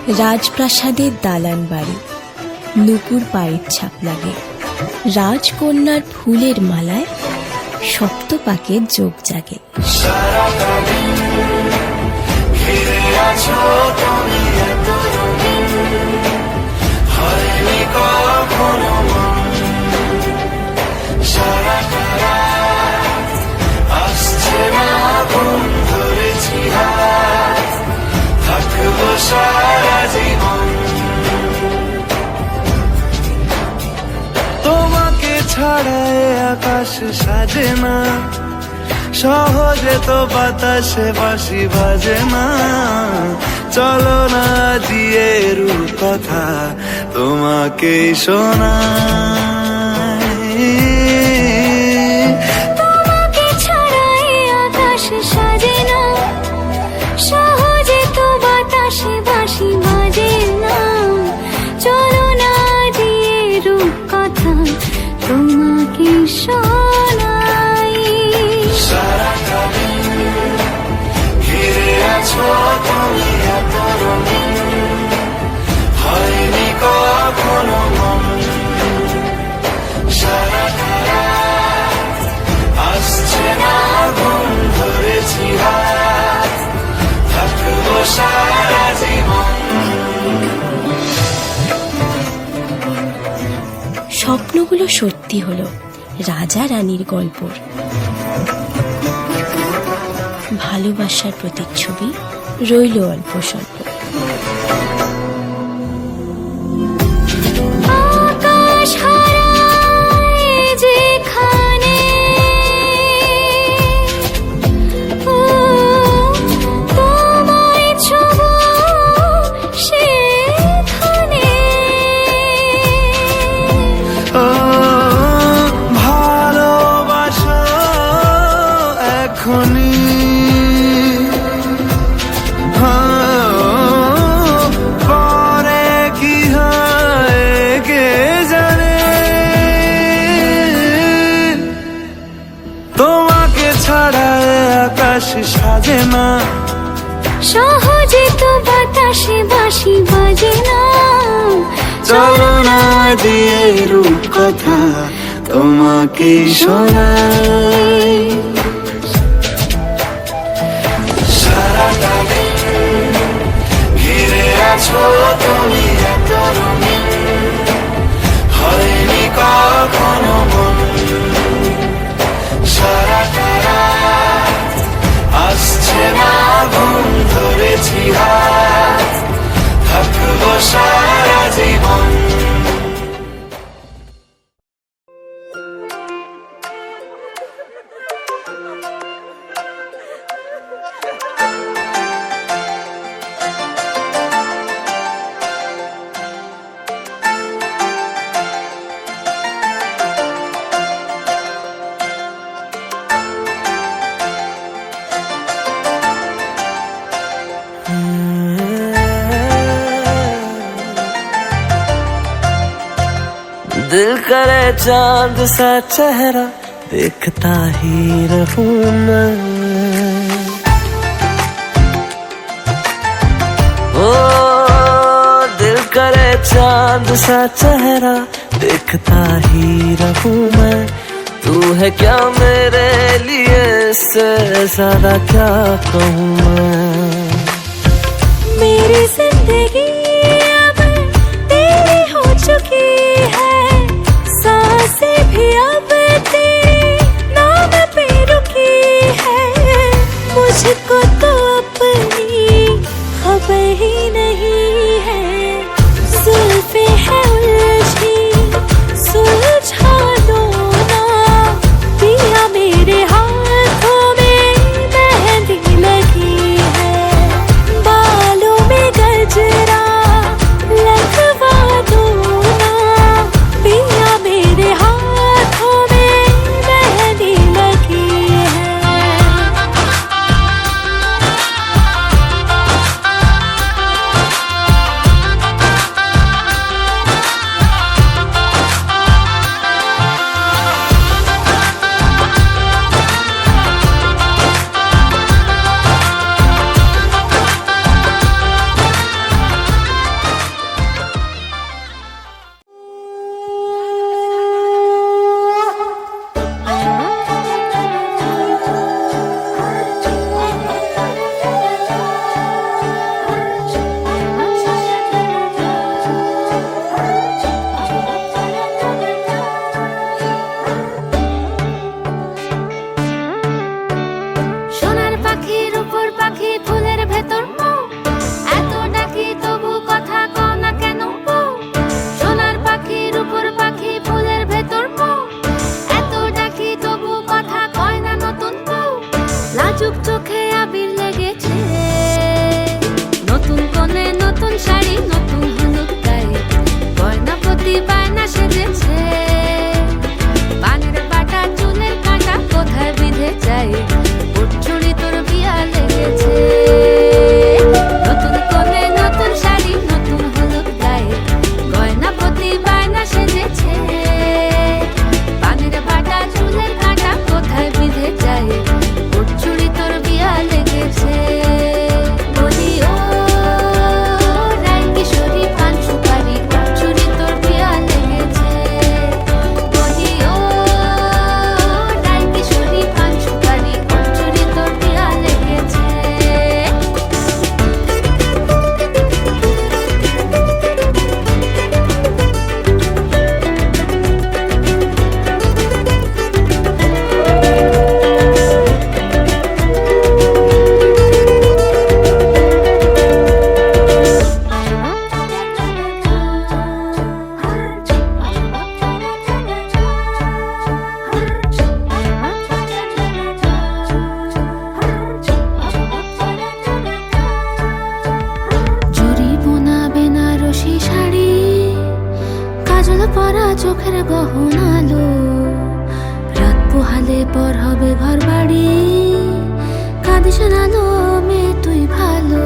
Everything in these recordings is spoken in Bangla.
রাজপ্রাসাদের দালান বাড়ি, নুপুর পায়ের ছাপ লাগে, রাজকন্যার ফুলের মালায় সপ্তপাকের যোগ জাগে। তোমাকে ছাড়ায় আকাশ সাজে না, সহজে তো বাতাসে বাঁশি বাজে না। চলো না দিয়ে কথা তোমাকে শোনা, তোমাকে ছাড়ায় আকাশ সাজে না, সহজে তো বাতাসে বাঁশি বাজে না। চলো না দিয়ে কথা তোমাকে শোনাই। সারাটা দিন ঘিরে আছো তুমি এত রঙিন, হয়নি কখনো মন। সারাটা রাত আসছে না ঘুম, ধরেছি হাত, থাকবো সারা জীবন। স্বপ্নগুলো সত্যি হলো রাজা রানীর গল্পর। ভালোবাসার প্রতিচ্ছবি রইল অল্প স্বল্প। আকাশ হারায় যেখানে, ও তোমায় ছোঁবো সেখানে। ও ভালোবাসো এখনই, পরে কি হয় কে জানে। তোমাকে ছাড়া আকাশ সাজে না, সহজে তো বাতাসে বাঁশি বাজে না। চলো না দিয়ে কথা তোমাকে শোনাই। সারাটা দিন ঘিরে আছো তুমি এত রঙিন, হয়নি কখনো মন। সারাটা রাত আসছে না ঘুম, ধরেছি হাত, থাকবো সারা জীবন। दिल करे चांद सा चेहरा देखता ही रहूं मैं, ओ दिल करे चांद सा चेहरा देखता ही रहूं मैं। तू है क्या मेरे लिए, इससे ज्यादा क्या कहूँ मैं। मेरी जिंदगी अब तेरी हो चुकी है, सांसें भी अब तेरे नाम पे रुकी है। मुझको तो अपनी खबर ही नहीं है, जुल्फे है उलझी सुलझा दो ना। पिया मेरे हाथों में मेहंदी लगी है, চোখের গহনালো, রাত পোহালে পর হবে ঘর বাড়ি, কাঁদিস না লো মেয়ে তুই ভালো,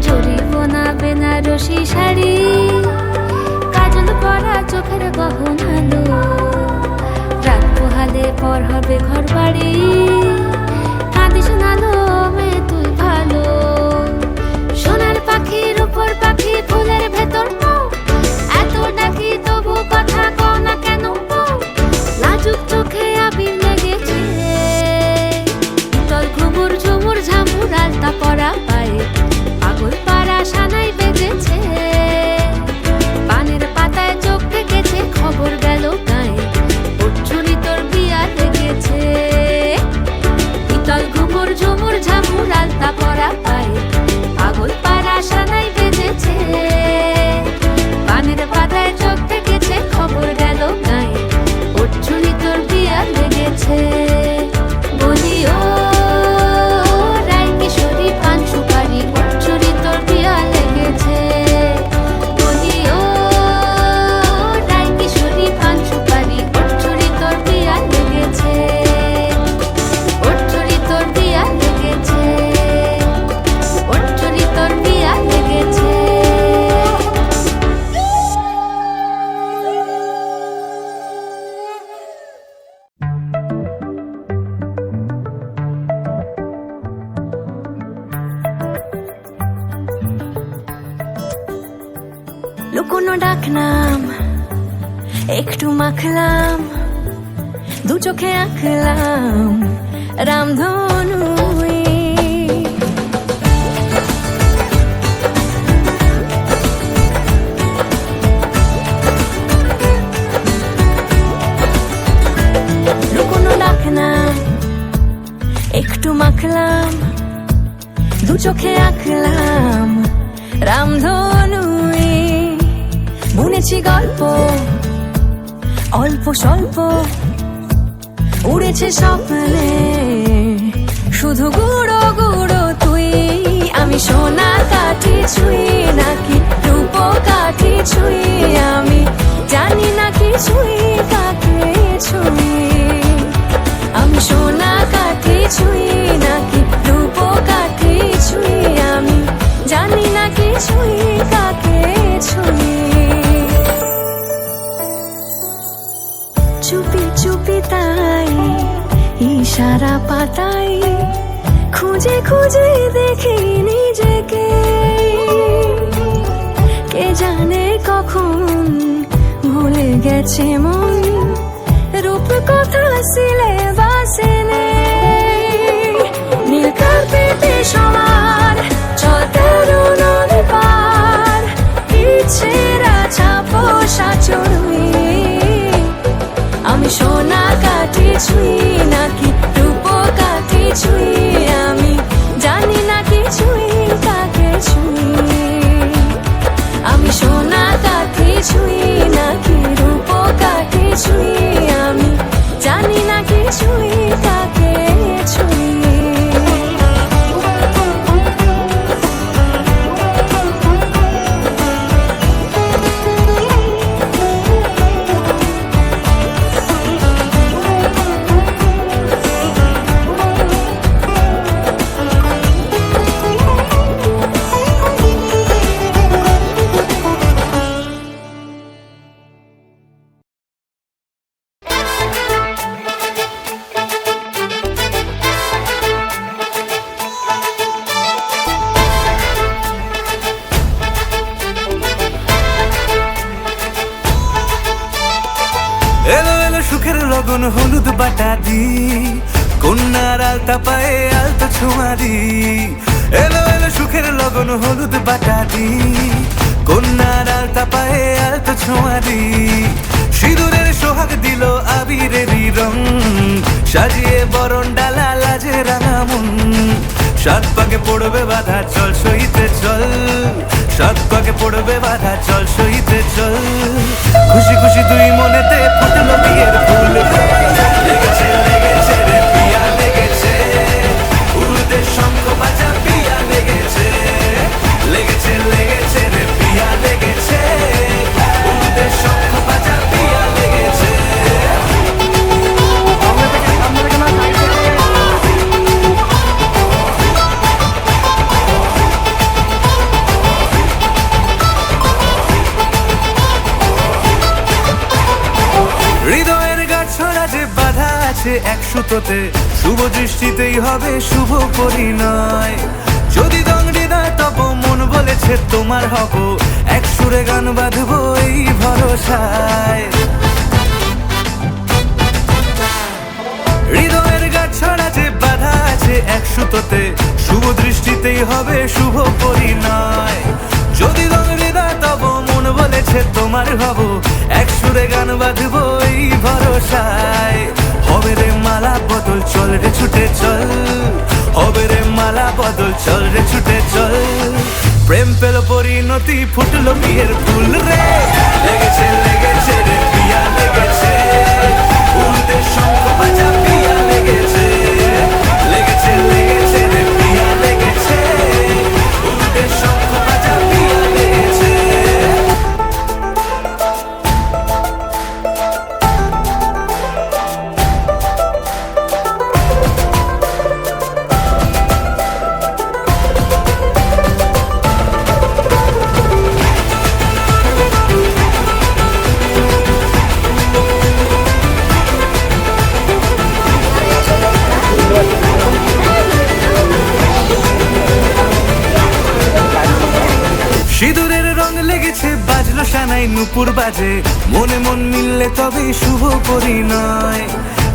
জড়িব না বেনারসি শাড়ি, কাজল পরা চোখের গহনালো, রাত পোহালে পর হবে ঘর বাড়ি, কাঁদিস না লো মেয়ে তুই ভালো। সোনার পাখির উপর পাখি ফুলের ভেতর পাও, এত ডাকি তবু কথা কও না কেন পাও, লাজুক চোখে আবির লেগেছে, তল ঘুমুর ঝুমুর ঝামুর আলতা পরা পায়ে, পাগল পাড়া সানাই বেজেছে, পানের পাতায় চোখ থেকেছে, খবর গেল গায়ে, উঠছুনি তোর বিয়া লেগেছে, তল ঘুমুর ঝুমুর ঝামুর আলতা পরা পায়ে, পাগল পাড়া সানাই বেজেছে, পানের পাতায় চোখ থেকেছে, খবর গেল গায়ে, উঠছুনি তোর বিয়া লেগেছে। বলি ও রাই কিশোরী পান সুপারি, উঠছুনি তোর বিয়া লেগেছে, বলি ও রাই কিশোরী পান সুপারি, উঠছুনি তোর বিয়া লেগেছে, উঠছুনি তোর বিয়া লেগেছে, উঠছুনি তোর বিয়া লেগেছে। লুকোনো ডাকনাম একটু মাখলাম, দু চোখে আঁকলাম রামধনু, লুকোনো ডাকনাম একটু মাখলাম, দু চোখে আঁকলাম রামধনু, বুনেছি গল্প অল্প স্বল্প, উড়েছে স্বপ্নে শুধু গুঁড়ো গুঁড়ো তুই, আমি সোনা কাঠি ছুঁই নাকি রূপ কাঠি ছুঁই, আমি জানি না কিছুই কাকে ছুঁই, আমি সোনা কাঠি ছুঁই নাকি রূপ কাঠি ছুঁই, আমি জানি না কিছুই কাকে ছুঁই। চুপি চুপি তাই ইশারা পাতাই, খুঁজে খুঁজে দেখি নিজেকে, কে জানে কখন ভুলে গেছে মন, রূপ কথা সিলেবাসে নেই, নীল কার্পেটে সবার চলতে নদী পার, ইচ্ছেরা ছাপোষা চড়ুই, আমি সোনা কাঠি ছুঁই নাকি রূপ কাঠি ছুঁই, আমি জানি না কিছুই কাকে ছুঁই, আমি সোনা কাঠি ছুঁই নাকি রূপ কাঠি ছুঁই, আমি জানি না কিছুই কাকে ছুঁই। এলো এলো সুখের লগন হলুদ বাটা দি, কন্যার আলতা পায়ে আলতা ছোঁয়া দি, এলো এলো সুখের লগন হলুদ বাটা দি, কন্যার আলতা পায়ে আলতা ছোঁয়া দি, সিঁদুরের সোহাগ দিল আবিরেরই রং, সাজিয়ে বরণ ডালা লাজে রাঙা মন, সাত পাকে পড়বে বাধা চল সইতে চল, সাত পাকে পড়বে বাধা চল সইতে চল, খুশি খুশি তুই মনেতে ফুটলো বিয়ের ফুল, লেগেছে লেগেছে রে পিয়া লেগেছে, উড়তে শঙ্খ বাজা পিয়া লেগেছে, লেগেছে লেগেছে রে পিয়া লেগেছে, উড়তে শঙ্খ বাজা পিয়া আছে এক সুতোতে, শুভ দৃষ্টিতেই হবে শুভ পরিণয়। যদি দংড়ি দেয় তব মন বলেছে তোমার হব, এক সুরে গান বাঁধবো এই ভরসায়। হৃদয়ের গাছ ছড়া যে বাধা আছে এক সুতোতে, শুভ দৃষ্টিতেই হবে শুভ পরিণয়। যদি দংড়ি দেয় তব মন বলেছে তোমার হব, এক সুরে গান বাঁধবো এই ভরসায়। হবে রে মালা বদল, চল রে ছুটে চল, হবে রে মালা বদল, চল রে ছুটে চল। প্রেম পেল পরিণতি, ফুটলো বিয়ের ফুল রে, লেগেছে লেগেছে রে পিয়া লেগেছে, উল্টে শঙ্খ বাজা পিয়া লেগেছে, লেগেছে লেগেছে রে পিয়া লেগেছে, উল্টে শঙ্খ বাজা পিয়া লেগেছে। সিঁদুরের রং লেগেছে, বাজলো সানাই নুপুর বাজে, মনে মন মিললে তবে শুভ পরিণয়।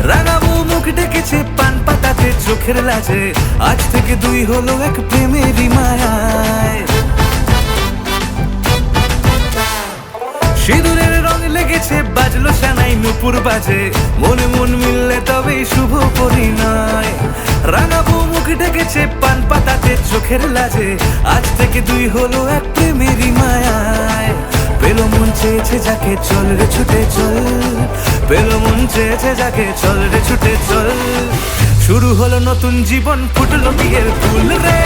রাঙাবো মুখ ডেকেছে পান পাতাতে চোখের লাজে, আজ থেকে দুই হলো এক প্রেমেরই মায়ায়। সিঁদুরের রং লেগেছে, বাজলো সানাই নুপুর বাজে, মনে মন মিললে তবে শুভ পরিণয়। রাঙাবো মুখ ডেকেছে পান পাতাতে চোখের লাজে, আজ থেকে দুই হলো এক প্রেমেরই মায়ায়। পেলো মন চেয়েছে যাকে, চল রে ছুটে চল, পেলো মন চেয়েছে যাকে, চল রে ছুটে চল। শুরু হলো নতুন জীবন, ফুটলো বিয়ের ফুল রে,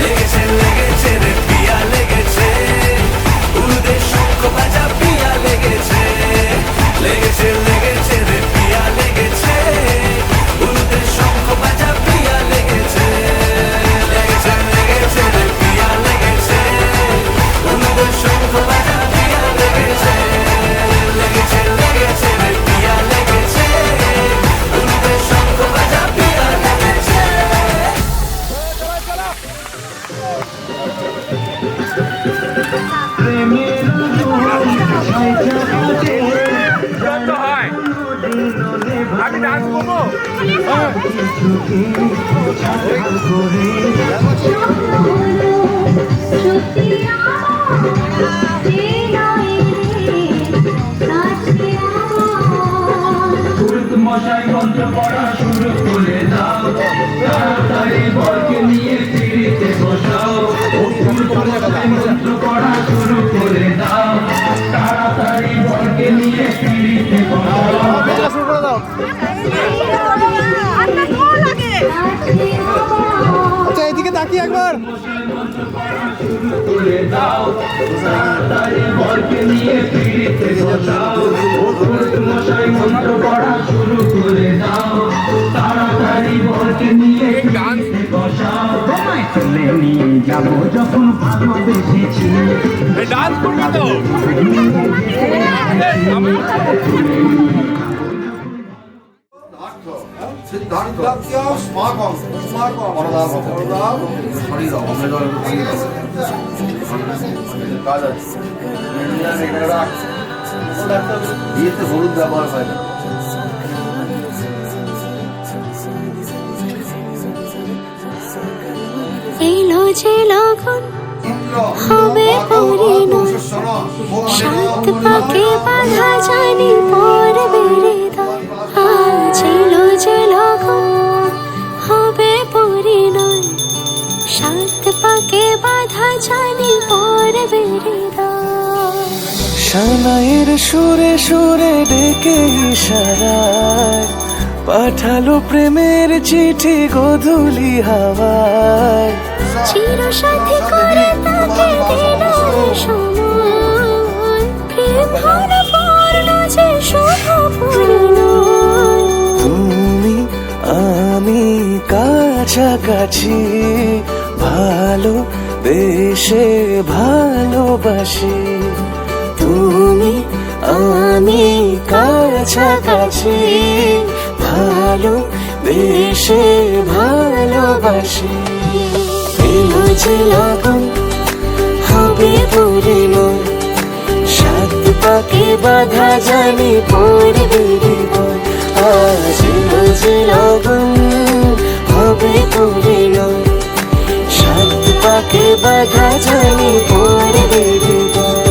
লেগেছে লেগেছে রে পিয়া লেগেছে, উলুদে শঙ্খ বাজা পিয়া লেগেছে, লেগেছে লেগেছে রে পিয়া লেগেছে, উলুদে শঙ্খ বাজা পিয়া লেগেছে, লেগেছে লেগেছে রে পিয়া লেগেছে, উলুদে শঙ্খ বাজা পিয়া লেগেছে, লেগেছে লেগেছে রে পিয়া লেগেছে, উলুদে শঙ্খ বাজা পিয়া লেগেছে। আমি ডান্স করবো। মশাই মন্ত্র পড়া শুরু করে দাও, তাড়াতাড়ি বরকে নিয়ে ফিরিতে বসাও। মশাই মন্ত্র পড়া শুরু করে দাও, তাড়াতাড়ি বরকে নিয়ে ফিরিতে বসাও। আচ্ছা এদিকে তাকিয়ে একবার। করে দাও, তাড়াতাড়ি বরকে নিয়ে ফিরিতে বসাও। মশাই মন্ত্র পড়া শুরু করে দাও, তাড়াতাড়ি বরকে নিয়ে ফিরিতে বসাও। তোমায় তুলে নিয়ে যাবো যখন ভালোবেসেছি, ডান্স করবে তো। সিদ্ধান্ত স্মাকম স্মাকম পরদাব পরদাব শরীর অমেদর কাজ আছে এখানে রাখ। বিয়েতে হলুদ ব্যবহার হয় না। এলো যে লগন হবে পরিণয়, সাত পাকে বাঁধা জানি পর বেড়ে দাও। আজ এলো যে লগন হবে পরিণয়, সাত পাকে বাঁধা জানি পর বেড়ে দাও। সানাইয়ের সুরে সুরে ডেকে ইশারায় পাঠালো প্রেমের চিঠি গোধূলি হাওয়ায়। চির সাথী করে তাকে দিল সময়, প্রেম ভরা পূর্ণ যে শুভ পরিণয়। তুমি আমি কাছাকাছি, ভালো বেশে ভালোবাসি। তুমি আমি কাছাকাছি, ভালো বেশে ভালোবাসি। এলো যে লগন হবে পরিণয়, সাত পাকে বাধা জানি পড়বে হৃদয়। আজ এলো যে লগন হবে পরিণয়, সাত পাকে বাধা জানি পড়বে হৃদয়।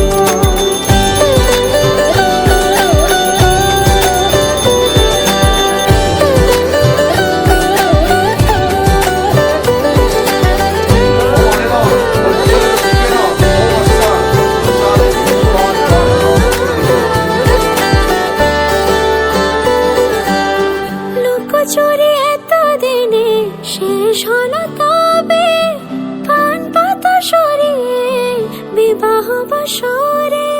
লুকোচুরি এতদিনে শেষ হলো তবে, পান পাতা সরিয়ে বিবাহ বাসরে।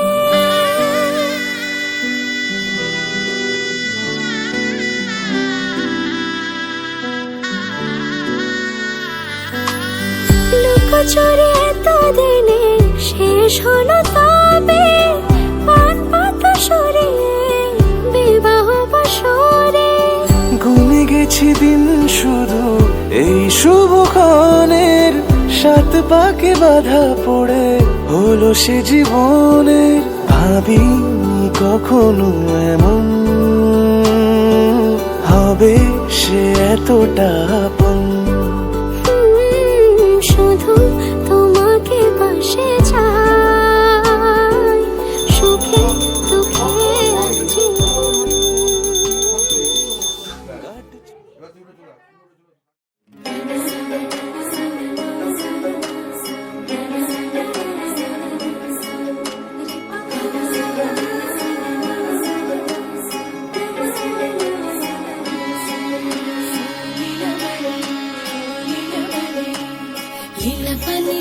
লুকোচুরি এতদিনে শেষ হলো তবে, পান পাতা সরিয়ে বিবাহ বাসরে। গুনে গেছি দিন শুধু এই শুভক্ষণের, সাত পাকে বাধা পড়ে হলো সে জীবনের। ভাবিনি কখনো এমন হবে সে এতটা আপন। শুধু তোমাকে পাশে চাই, সুখে দুঃখে জীবন।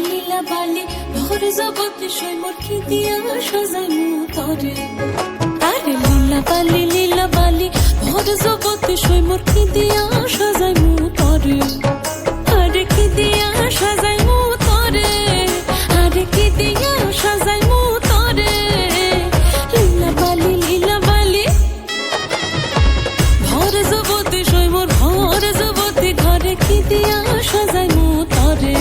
লীলা বালি ভোর জগতে সৈমর কি দিয়া সাজাই মুতরে। আরে লীলা বালি ভোর জগতে সৈমর কি দিয়া সাজাই মুতরে। আরে কি দিয়া সাজাই মুতরে, আরে কি দিয়া সাজাই মুতরে। লীলা বালি ভোর জগতে সৈমর ভোর জগতে ঘরে কি দিয়া সাজাই মুতরে।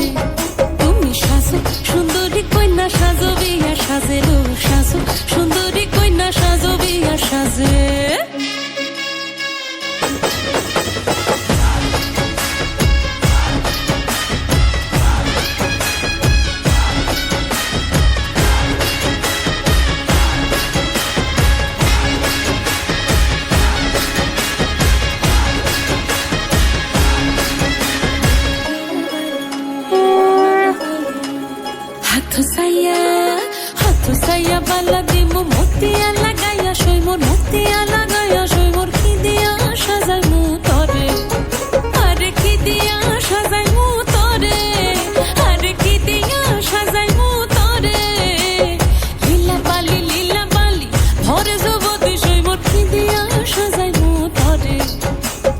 সুন্দরী কন্যা সাজো বিয়া সাজে লো সাজো, সুন্দরী কন্যা সাজো বিয়া সাজে। হাত সাইয়া বালা দিমু মতিয়া লাগাইয়া সৈমর, মতিয়া লাগাইয়া সৈমর কি দিয়া সাজাই মুতরে। আরে কি দিয়া সাজাই মুতরে, আরে কি দিয়া সাজাই মুতরে। লীলা বালি ভরে জগতে সৈমর কি দিয়া সাজাই মুতরে।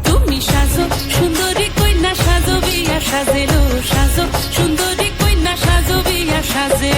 তুমি সাজো সুন্দরী কন্যা সাজো বিয়া সাজেলো সাজো, সুন্দরী কন্যা সাজো বিয়া সাজে।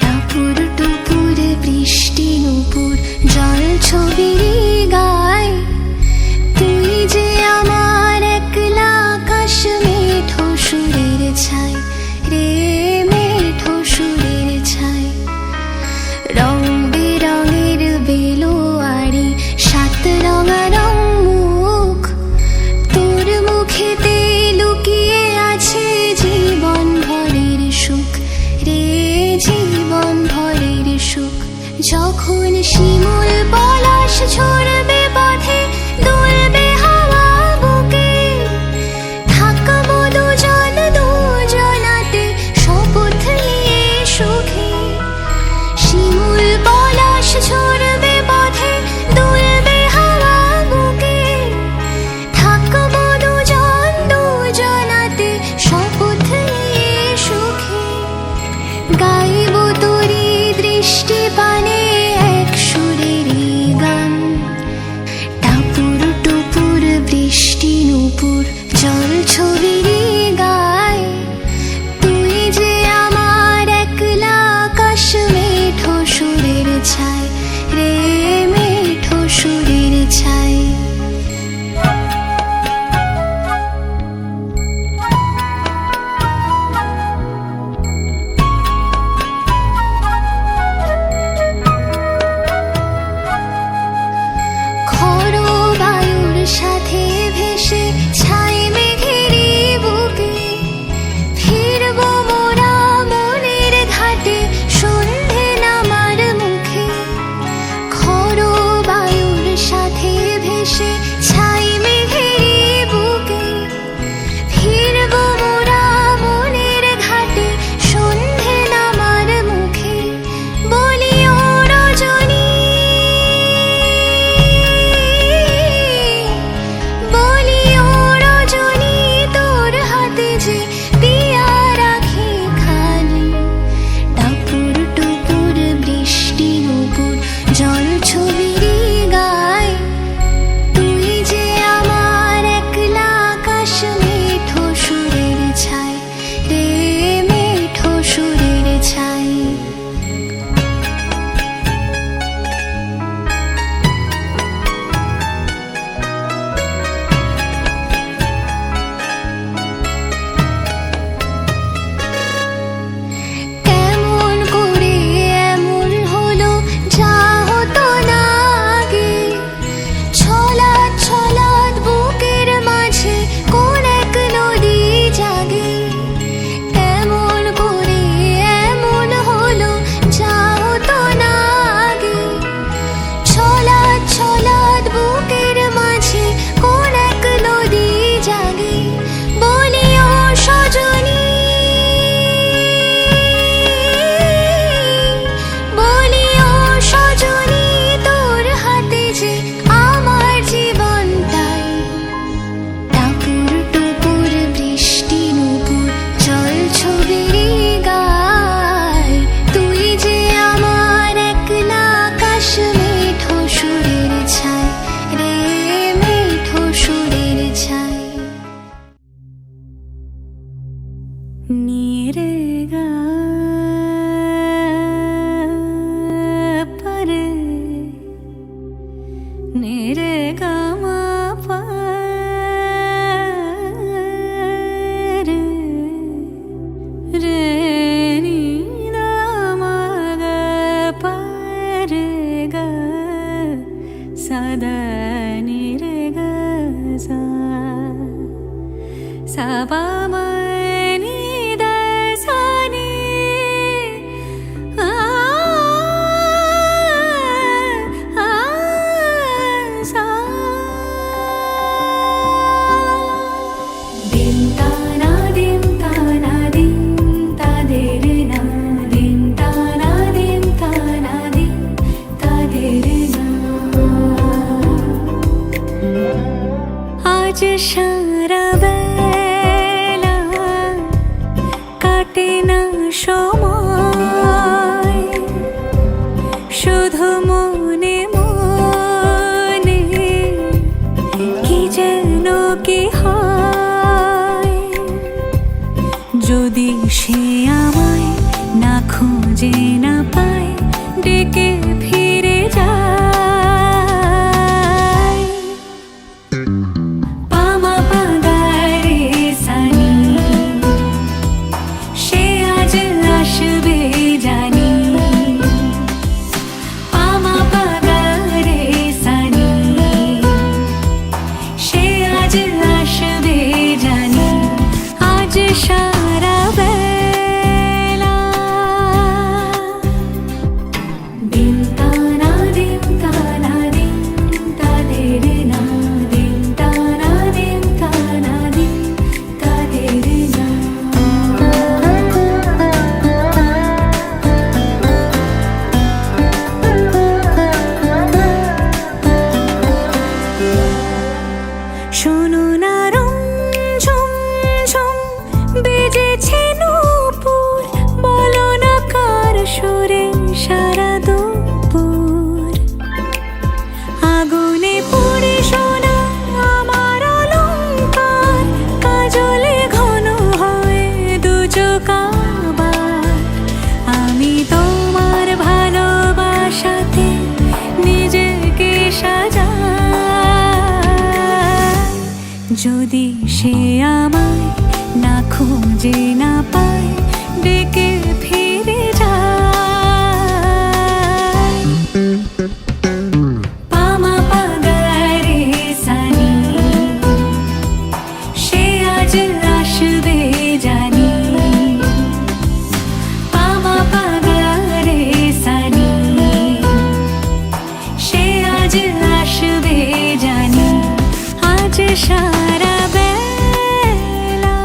টুপুর টুপুর বৃষ্টি নুপুর জল ছবি গায়, তুই যে আমার একলা আকাশ মেঠো সুরের ছাই রে, মেঠো সুরের ছাই। রং বেরঙের বেলোয়ারি যখন শিমুল পলাশ ছড়বে পথে দুলবে হাওয়া বুকে থাকবো দুজন দুজনাতে শপথ নিয়ে সুখে শিমুল পলাশ ছড়বে পথে দুলবে হাওয়া বুকে থাকবো দুজন দুজনাতে শপথ নিয়ে সুখে গাইব তোরি দৃষ্টি পানে এক সুরেরই গান টাপুর টুপুর বৃষ্টি নূপুর জল ছবিরই গায় তুই যে আমার একলা আকাশ মেঠো সুরের ছায় রে মেঠো সুরের ছায় খড় বায়ুর সাথে ভেসে ছাই মেঘেরই বুকে ফিরবো মোরা মনের ঘাটে সন্ধে নামার মুখে খড় বায়ুর সাথে ভেসে ছাই মেঘেরই বুকে ফিরবো মোরা মনের ঘাটে সন্ধে নামার মুখে বলি ও রজনী বলি ও রজনী তোর হাতে যে পিয়া রাখি খালি টাপুর টুপুর বৃষ্টি নূপুর জল ছবিরই গায় তুই যে আমার একলা আকাশ মেঠো সুরের ছায় রে মেঠো সুরের ছায় কেমন করে এমন হলো যা হতো না আগে ছলাৎ ছলাৎ বুকের মাঝে কোন এক নদী জাগে কেমন করে এমন হলো যা হতো না আগে ছলাৎ ছলাৎ বুকের মাঝে কোন এক নদী জাগে বলি ও সজনী বলি ও সজনী তোর হাতে যে আমার জীবনটাই টাপুর টুপুর বৃষ্টি নূপুর জল ছবিরই গায় তুই যে আমার একলা আকাশ মেঠো সুরের ছায় রে মেঠো সুরের ছায় नीरे गा परे नीरे गा मा परे रे नी दा मा गा परे गा सदा नीरे गा सा सा पा मा नी दा सा नी आ आ सा दिन ता ना दिन ता ना दिन ता दे रे ना दिन ता ना दिन ता ना दिन ता दे रे ना आज সারা বেলা কাটে না সময় শুধু মনে মনে কি যেন কি হয় যদি সে আমায় না খুঁজে না পায় ডেকে ফিরে যায় পামা পাগারে সানি সে আজ আসবে জানি পামা পাগারে সানি সে আজ আসবে জানি আজ সারা বেলা दिन যদি সে আমায় না খুঁজে না পায় ডেকে ফিরে যায় পামা পাগারে সানি সে আজ আসবে জানি পামা পাগারে সানি সে আজ আসবে জানি আজ সারা বেলা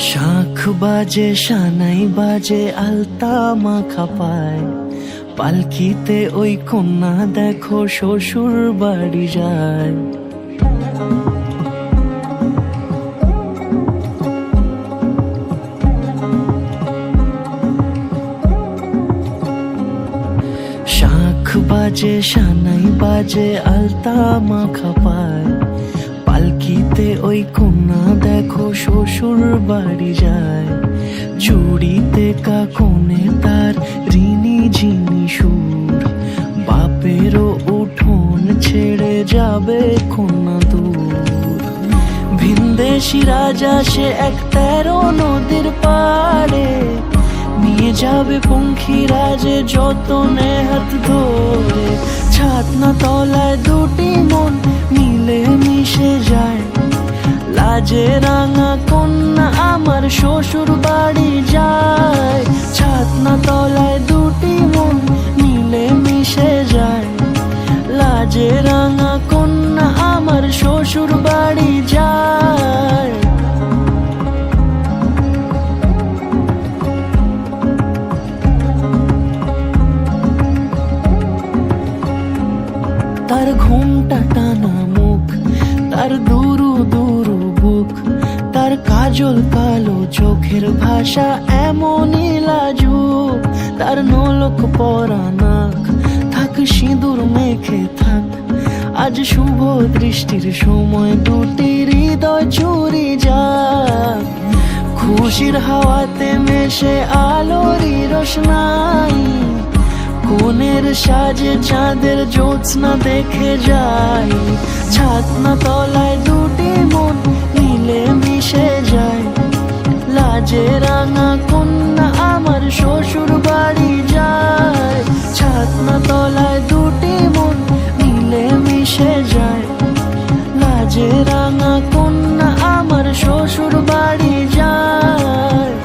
শাখ বাজে সানাই বাজে আলতা মাখা পায় পালকিতে ওই কন্যা দেখো শ্বশুর বাড়ি যায় শাখ বাজে সানাই বাজে আলতা মাখা পায় পালকিতে ওই কন্যা দেখো শ্বশুর বাড়ি যায় চুড়িতে কাকনে তার ঋণী ঝিনি সুর বাপেরও উঠোন ছেড়ে যাবে কন্যা দূর ভিনদেশি রাজা সে এক 13 নদীর পাড়ে নিয়ে যাবে পঙ্খী রাজে যতনে হাত ধরে ছাতনা তলায় দুটি মন মিলে মিশে যায় লাজে রাঙা কন্যা আমার শ্বশুর বাড়ি যায় ছাতনা তলায় দুটি মন মিলে মিশে যায় লাজে রাঙা কন্যা আমার শ্বশুর বাড়ি যায় তার ঘুমটা টানা মুখ তার দুরু দুরু বুক তার কাজল কালো চোখের ভাষা এমনই লাজুক তার নলক পরা নাক থাক সিঁদুর মেখে থাক আজ শুভ দৃষ্টির সময় দুটি হৃদয় চুরি যাক খুশির হাওয়াতে মেশে আলোরই রোশনাই কোনের সাজে চাঁদের জ্যোৎস্না দেখে যাই ছাতনা তলায় দুটি মন মিলে মিশে যায় লাজে রাঙা কন্যা আমার শ্বশুর বাড়ি যায় ছাতনা তলায় দুটি মন মিলে মিশে যায় লাজে রাঙা কন্যা আমার শ্বশুর বাড়ি যায়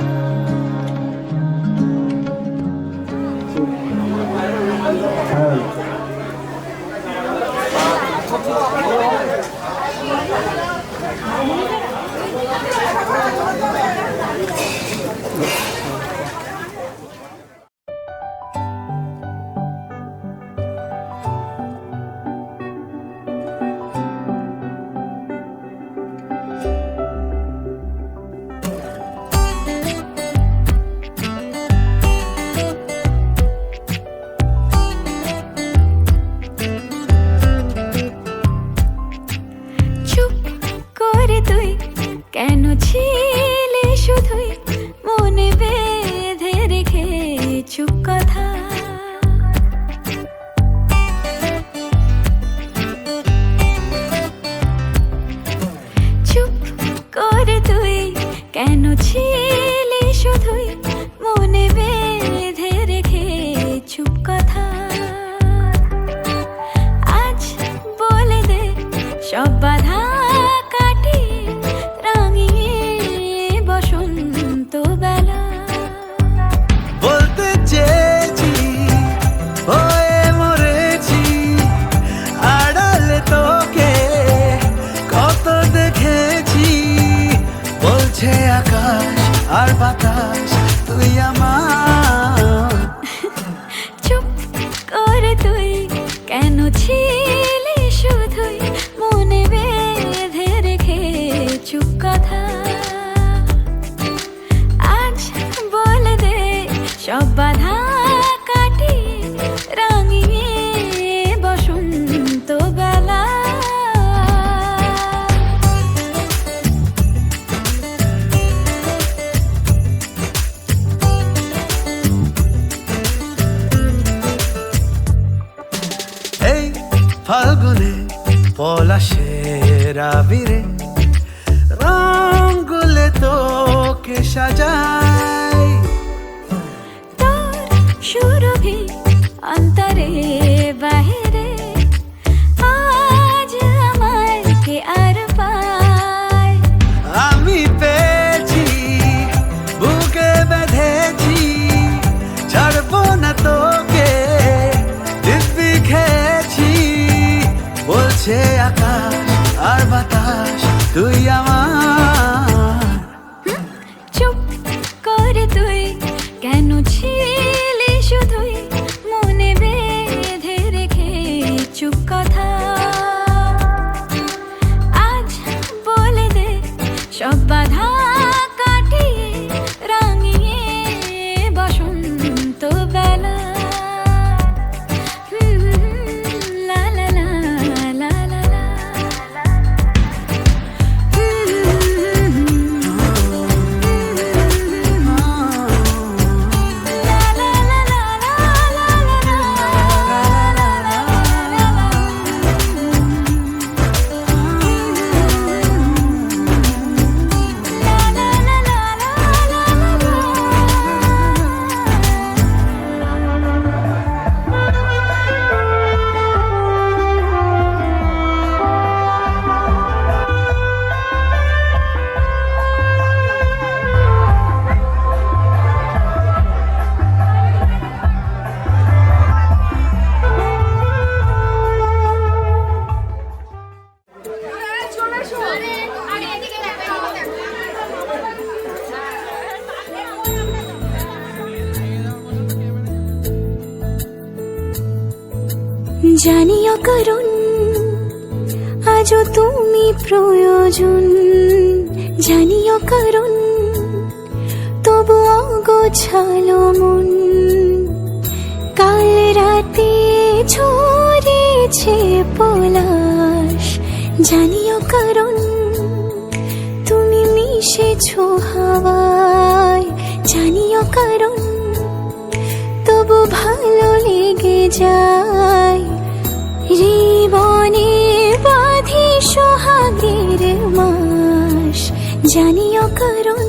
চুপ করে তুই কেন ছিলে শুধুই মনে বেঁধে রেখে চুপ কথা চুপ করে তুই কেন ছিলে শুধুই মনে বেঁধে রেখে চুপ কথা আজ বলে দে সব বাধা কাটিয়ে রাঙিয়ে বসন্ত বেলা বলতে চেয়েছি হয়ে মরেছি আড়ালে তোকে কত দেখেছি বলছে আকাশ আর বাতাস তুই আমার চুপ করে তুই কেন ছিলে শুধুই মনে বেঁধে রেখে চুপ কথা আজ বলে ফাল্গুনে পলাশের আবিরে রঙগুলে তোকে সাজাই। তোর সুরভি অন্তরে বাহিরে আজ আমার কে আর পায়। আমি পেয়েছি বুকে বেঁধেছি ছাড়বো না তোকে দিব্যি খেয়েছি বলছে আকাশ আর বাতাস তুই আমার। চুপ করে তুই কেন ছিলি শুধুই মনে বেঁধে রেখে চুপ কথা। আজ বলে দে সব বাধা কাটিয়ে রাঙিয়ে বসন্ত বেলা। লা লা লা লা লা লা। জানিও কারণ আজও তুমি প্রয়োজন। জানিও কারণ তবু অগোছালো মন। কাল রাতে ঝরেছে পলাশ। জানিও কারণ তুমি মিশেছো হাওয়ায়। জানিও কারণ তবু ভালো লেগে যায়। জীবনে বাঁধি সোহাগের মাস। জানিও কারণ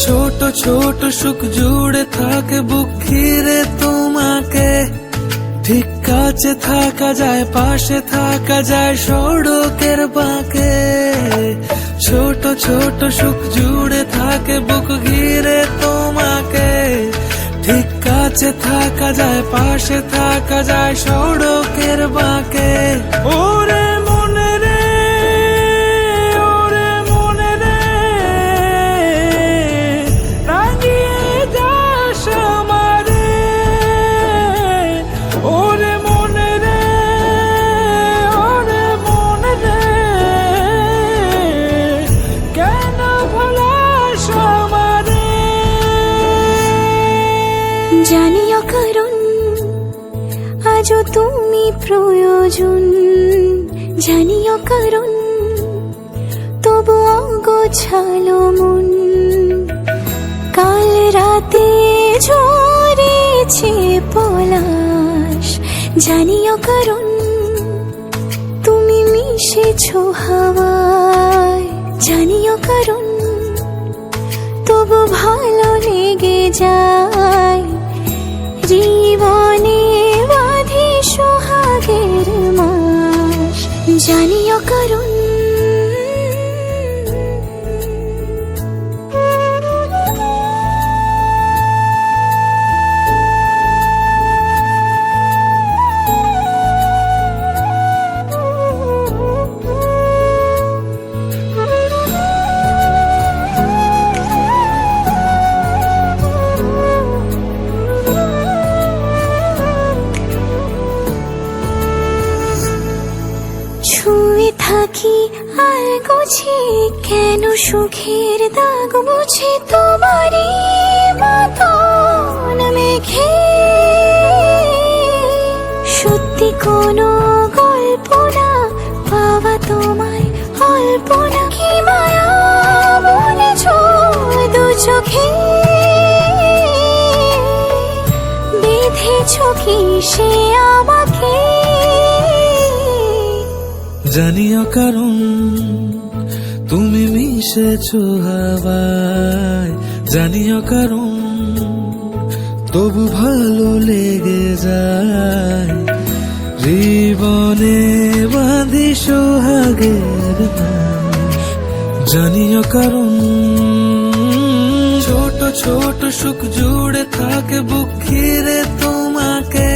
ছোট ছোট সুখ জুড়ে থাকে বুক ঘিরে তোমাকে। ঠিক কাছে থাকা যায় পাশে থাকা যায় সড়কের বাঁকে। ছোট ছোট সুখ জুড়ে থাকে বুক ঘিরে তোমাকে। ঠিক কাছে থাকা যায় পাশে থাকা যায় সড়কের বাঁকে। ওরে মনে রে ওরে মনে রে রাঙিয়ে যাস আমারে। ওরে মনে রে ওরে মনে রে কেন ভোলাস আমারে। জানিও কারণ আজও তুমি প্রয়োজন। জানিও কারণ তবু অগোছালো মন। কাল রাতে ঝরেছে পলাশ। জানিও কারণ তুমি মিশেছো হাওয়ায়। জানিও কারণ তবু ভালো লেগে যায়। জীবনে বাঁধি সোহাগের মাস। জানিও কারণ ছুঁয়ে থাকি আর গোছে কেন সুখের দাগ মুছে তোমারই মতন মেঘে। সত্যি কোনো গল্প না পাওয়া তোমায় অল্প না। কি মায়া বলেছ দু চোখে বেঁধেছ কি সে আমাকে। জানিও কারণ তুমি মিশেছো হাওয়ায়, জানিও কারণ তবু ভালো লেগে যায়। জীবনে বাঁধি সোহাগের নাম, জানিও কারণ ছোট ছোট সুখ জুড়ে থাকে বুক ঘিরে তোমাকে।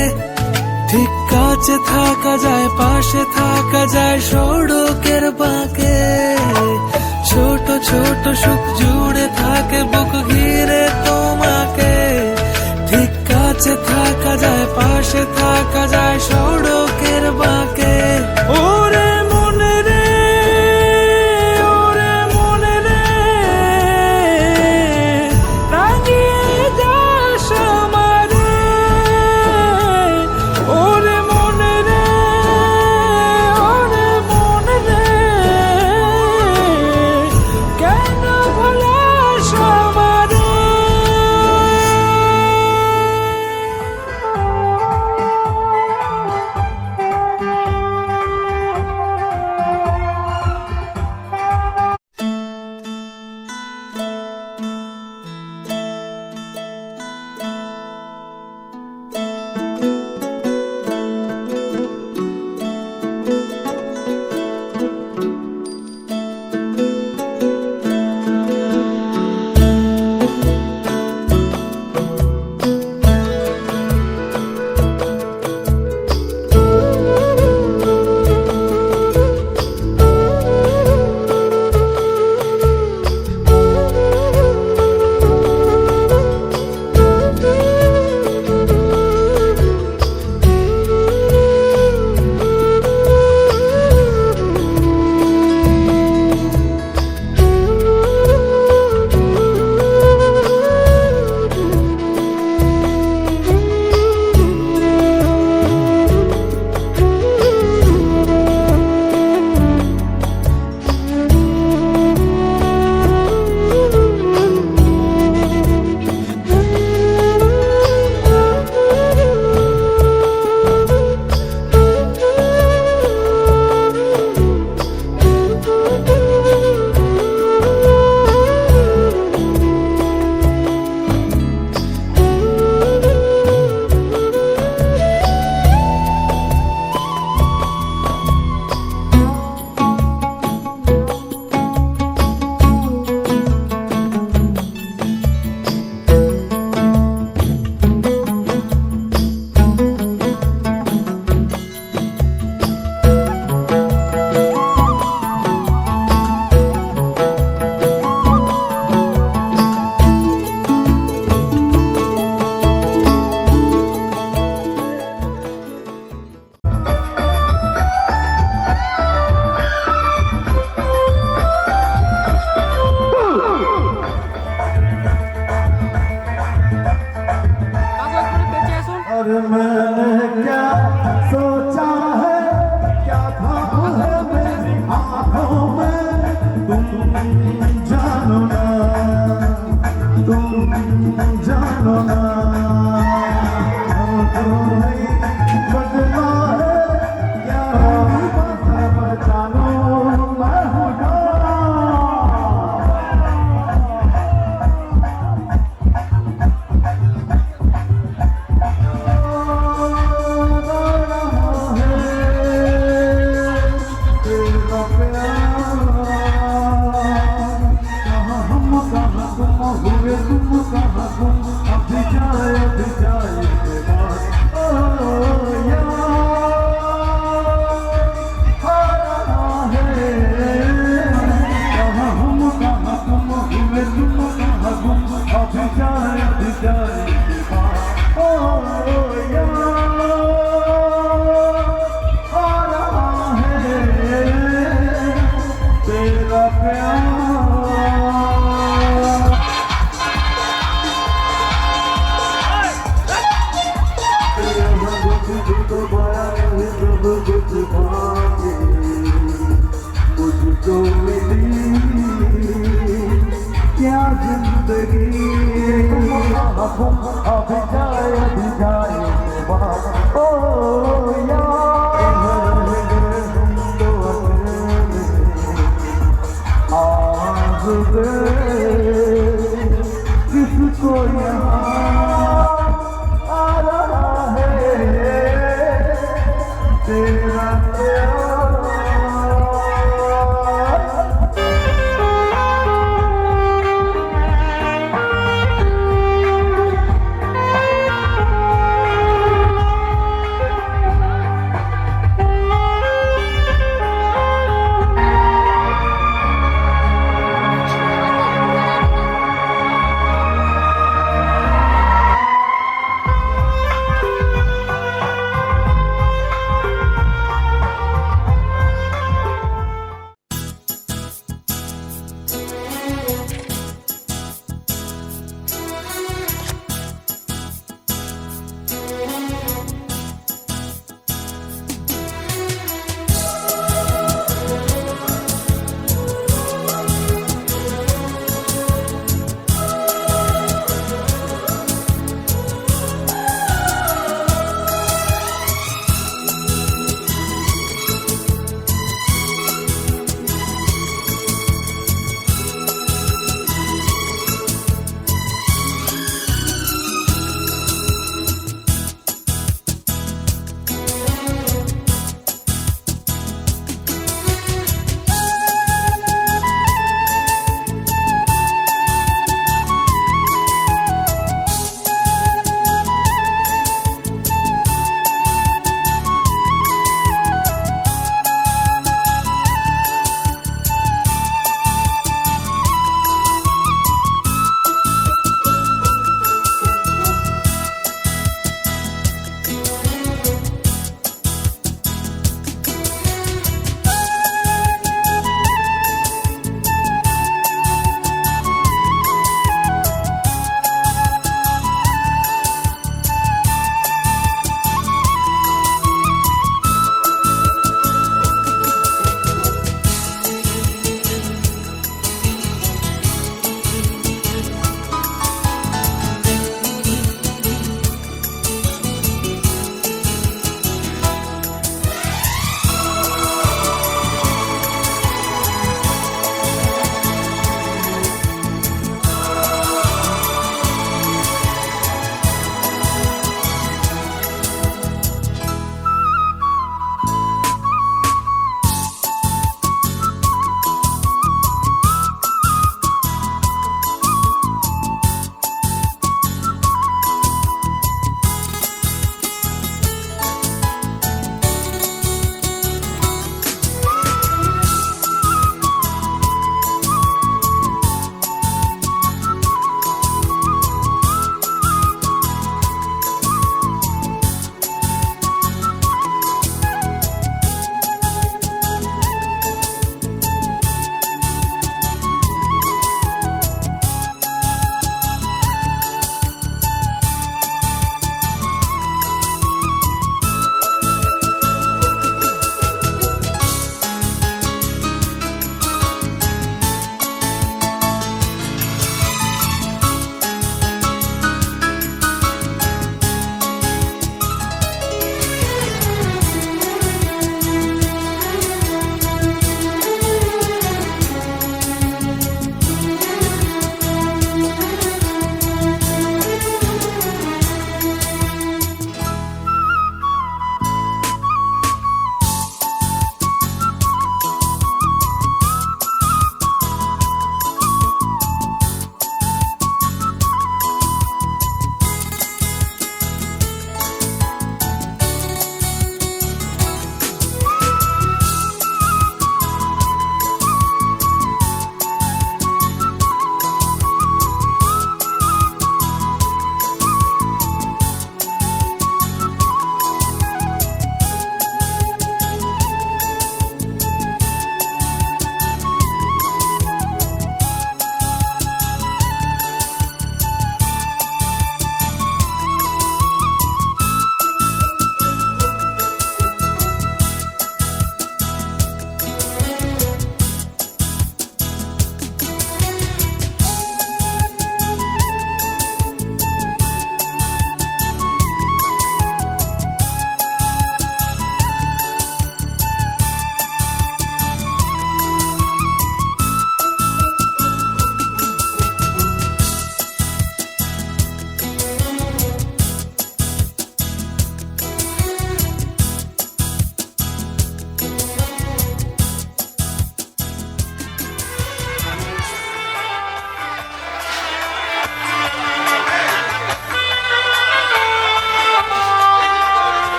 ঠিক কাছে থাকা যায়, পাশে থাকা যায় সড়কের বাঁকে। ছোট ছোট সুখ জুড়ে থাকে বুক ঘিরে তোমাকে। ঠিক কাছে থাকা যায়, পাশে থাকা যায় সড়কের বাঁকে। ওরে মনে রে, ওরে মনে রে, রাঙিয়ে যাস আমারে। ওরে মনে রে, ওরে মনে রে, কেন ভুলাস আমারে। Oh, yeah. किसको यहाँ